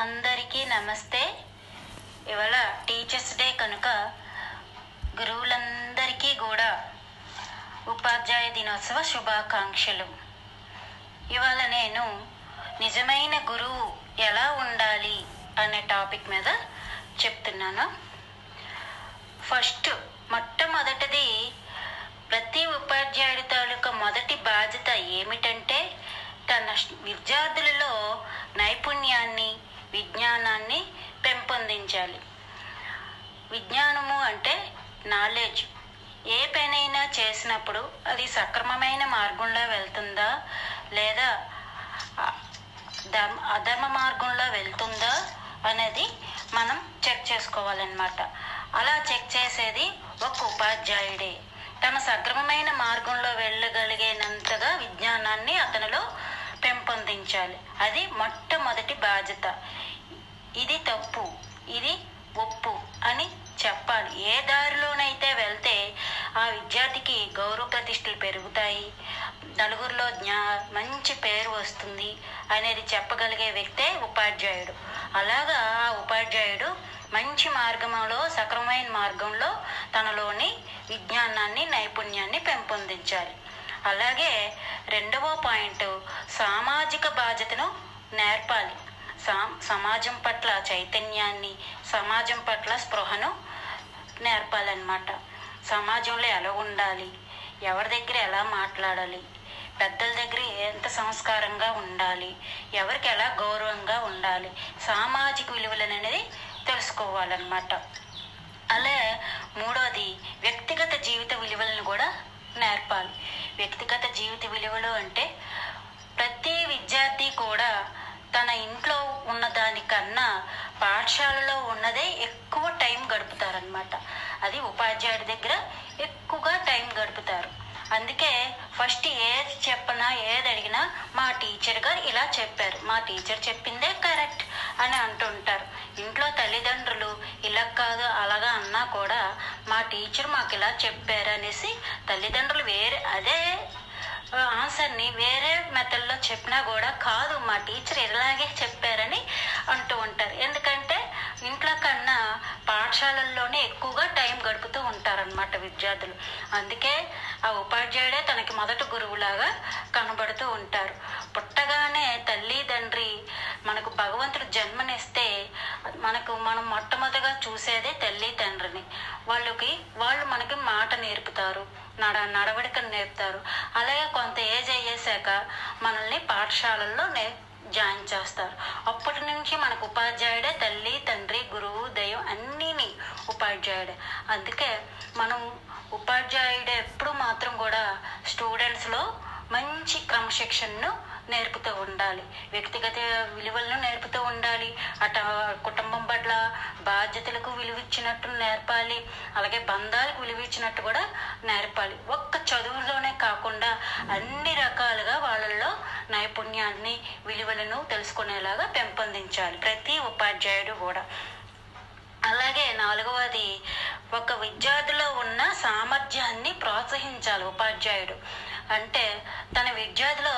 అందరికీ నమస్తే. ఇవాళ టీచర్స్ డే కనుక గురువులందరికీ కూడా ఉపాధ్యాయ దినోత్సవ శుభాకాంక్షలు. ఇవాళ నేను నిజమైన గురువు ఎలా ఉండాలి అనే టాపిక్ మీద చెప్తున్నాను. మొట్టమొదటిది, ప్రతి ఉపాధ్యాయుడి తాలూకా మొదటి బాధ్యత ఏమిటంటే తన విద్యార్థులలో నైపుణ్యాన్ని, విజ్ఞానాన్ని పెంపొందించాలి. విజ్ఞానము అంటే నాలెడ్జ్. ఏ పనైనా చేసినప్పుడు అది సక్రమమైన మార్గంలో వెళ్తుందా లేదా అధర్మ మార్గంలో వెళ్తుందా అనేది మనం చెక్ చేసుకోవాలన్నమాట. అలా చెక్ చేసేది ఒక ఉపాధ్యాయుడే. తన సక్రమమైన మార్గంలో వెళ్ళగలిగేనంతగా విజ్ఞానాన్ని అతనిలో పెంపొందించాలి. అది మొట్టమొదటి బాధ్యత. ఇది తప్పు, ఇది ఒప్పు అని చెప్పాలి. ఏ దారిలోనైతే వెళ్తే ఆ విద్యార్థికి గౌరవ ప్రతిష్టలు పెరుగుతాయి, నలుగురిలో మంచి పేరు వస్తుంది అనేది చెప్పగలిగే వ్యక్తే ఉపాధ్యాయుడు. అలాగా ఆ ఉపాధ్యాయుడు మంచి మార్గంలో, సక్రమమైన మార్గంలో తనలోని విజ్ఞానాన్ని, నైపుణ్యాన్ని పెంపొందించాలి. అలాగే రెండవ పాయింట్, సామాజిక బాధ్యతను నేర్పాలి. సమాజం పట్ల చైతన్యాన్ని, సమాజం పట్ల స్పృహను నేర్పాలన్నమాట. సమాజంలో ఎలా ఉండాలి, ఎవరి దగ్గర ఎలా మాట్లాడాలి, పెద్దల దగ్గర ఎంత సంస్కారంగా ఉండాలి, ఎవరికి ఎలా గౌరవంగా ఉండాలి, సామాజిక విలువలు అనేది తెలుసుకోవాలన్నమాట. అలా మూడోది, వ్యక్తిగత జీవిత విలువలను కూడా నేర్పాలి. వ్యక్తిగత జీవిత విలువలు అంటే ప్రతి విద్యార్థి కూడా తన ఇంట్లో ఉన్న దానికన్నా పాఠశాలలో ఉన్నదే ఎక్కువ టైం గడుపుతారనమాట. అది ఉపాధ్యాయుడి దగ్గర ఎక్కువగా టైం గడుపుతారు. అందుకే ఫస్ట్ ఏది చెప్పనా, ఏది అడిగినా మా టీచర్ గారు ఇలా చెప్పారు, మా టీచర్ చెప్పిందే కరెక్ట్ అని అంటుంటారు. ఇంట్లో తల్లిదండ్రులు ఇలా కాదు అలాగా అన్నా కూడా మా టీచర్ మాకు ఇలా చెప్పారు అనేసి తల్లిదండ్రులు అదే ఆన్సర్ని వేరే మెథడ్లో చెప్పినా కూడా కాదు మా టీచర్ ఇలాగే చెప్పారని అంటూ ఉంటారు. ఎందుకంటే ఇంట్లో కన్నా పాఠశాలల్లోనే ఎక్కువగా టైం గడుపుతూ ఉంటారనమాట విద్యార్థులు. అందుకే ఆ ఉపాధ్యాయుడే తనకి మొదటి గురువులాగా కనబడుతూ ఉంటారు. పుట్టగానే తల్లిదండ్రి మనకు భగవంతుడు జన్మనిస్తే మనం మొట్టమొదటిగా చూసేదే తల్లి తండ్రిని. వాళ్ళు మనకి మాట నేర్పుతారు, నడవడికను నేర్పుతారు. అలాగే కొంత ఏజ్ అయ్యేసాక మనల్ని పాఠశాలల్లో జాయిన్ చేస్తారు. అప్పటి నుంచి మనకు ఉపాధ్యాయుడే తల్లి, తండ్రి, గురువు, దైవం అన్నీని ఉపాధ్యాయుడే. అందుకే మనం ఉపాధ్యాయుడే ఎప్పుడు మాత్రం కూడా స్టూడెంట్స్లో మంచి క్రమశిక్షణను నేర్పుతూ ఉండాలి, వ్యక్తిగత విలువలను నేర్పుతూ ఉండాలి, కుటుంబం పట్ల బాధ్యతలకు విలువిచ్చినట్టు నేర్పాలి, అలాగే బంధాలకు విలువిచ్చినట్టు కూడా నేర్పాలి. ఒక్క చదువులోనే కాకుండా అన్ని రకాలుగా వాళ్ళల్లో నైపుణ్యాన్ని, విలువలను తెలుసుకునేలాగా పెంపొందించాలి ప్రతి ఉపాధ్యాయుడు కూడా. అలాగే నాలుగవది, ఒక విద్యార్థిలో ఉన్న సామర్థ్యాన్ని ప్రోత్సహించాలి ఉపాధ్యాయుడు. అంటే తన విద్యార్థిలో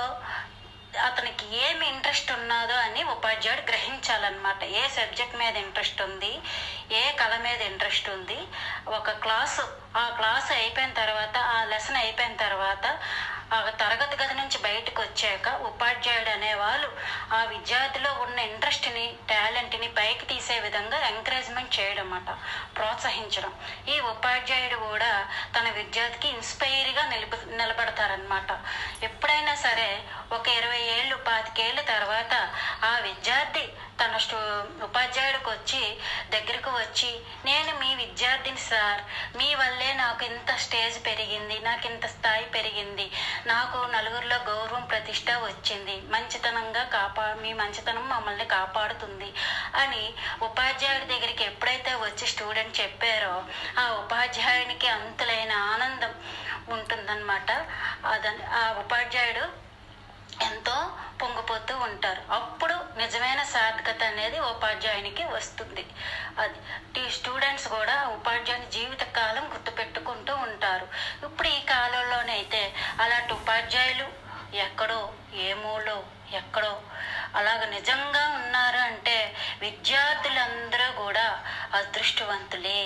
అతనికి ఏమి ఇంట్రెస్ట్ ఉన్నదో అని ఉపాధ్యాయుడు గ్రహించాలన్నమాట. ఏ సబ్జెక్ట్ మీద ఇంట్రెస్ట్ ఉంది, ఏ కళ మీద ఇంట్రెస్ట్ ఉంది. ఆ క్లాసు అయిపోయిన తర్వాత, ఆ లెసన్ అయిపోయిన తర్వాత ఆ తరగతి గది నుంచి బయటకు వచ్చాక ఉపాధ్యాయుడు అనేవాళ్ళు ఆ విద్యార్థిలో ఉన్న ఇంట్రెస్ట్ని, టాలెంట్ని పైకి తీసే విధంగా ఎంకరేజ్మెంట్ చేయడం అన్నమాట, ప్రోత్సహించడం. ఈ ఉపాధ్యాయుడు కూడా తన విద్యార్థికి ఇన్స్పైర్గా నిలబడతారనమాట. ఎప్పుడైనా సరే ఒక 20 ఏళ్ళు 25 ఏళ్ళ తర్వాత ఆ విద్యార్థి తన ఉపాధ్యాయుడికి దగ్గరకు వచ్చి నేను మీ విద్యార్థిని సార్, మీ వల్లే నాకు ఇంత స్టేజ్ పెరిగింది, నాకు ఇంత స్థాయి పెరిగింది, నాకు నలుగురిలో గౌరవం ప్రతిష్ట వచ్చింది, మీ మంచితనం మమ్మల్ని కాపాడుతుంది అని ఉపాధ్యాయుడి దగ్గరికి ఎప్పుడైతే వచ్చి స్టూడెంట్ చెప్పారో ఆ ఉపాధ్యాయునికి అంతులైన ఆనందం ఉంటుందన్నమాట. ఆ ఉపాధ్యాయుడు ఎంతో పొంగిపోతూ ఉంటారు. అప్పుడు నిజమైన సార్థకత అనేది ఉపాధ్యాయునికి వస్తుంది. అది స్టూడెంట్స్ కూడా ఉపాధ్యాయుని జీవితకాలం గుర్తుపెట్టుకుంటూ ఉంటారు. ఇప్పుడు ఈ కాలంలోనైతే అలాంటి ఉపాధ్యాయులు ఎక్కడో, ఏ మూలో ఎక్కడో అలాగ నిజంగా ఉన్నారు అంటే విద్యార్థులందరూ కూడా అదృష్టవంతులే.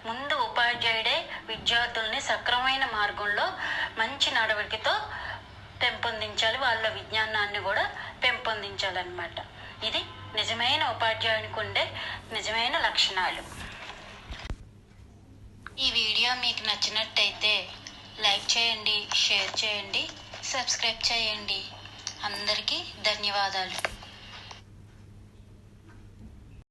ముందు ఉపాధ్యాయుడే విద్యార్థుల్ని సక్రమమైన మార్గంలో మంచి నడవడికతో పెంపొందించాలి, వాళ్ళ విజ్ఞానాన్ని కూడా పెంపొందించాలన్నమాట. ఇది నిజమైన ఉపాధ్యాయునికి ఉండే నిజమైన లక్షణాలు. ఈ వీడియో మీకు నచ్చినట్టయితే లైక్ చేయండి, షేర్ చేయండి, సబ్స్క్రైబ్ చేయండి. అందరికీ ధన్యవాదాలు.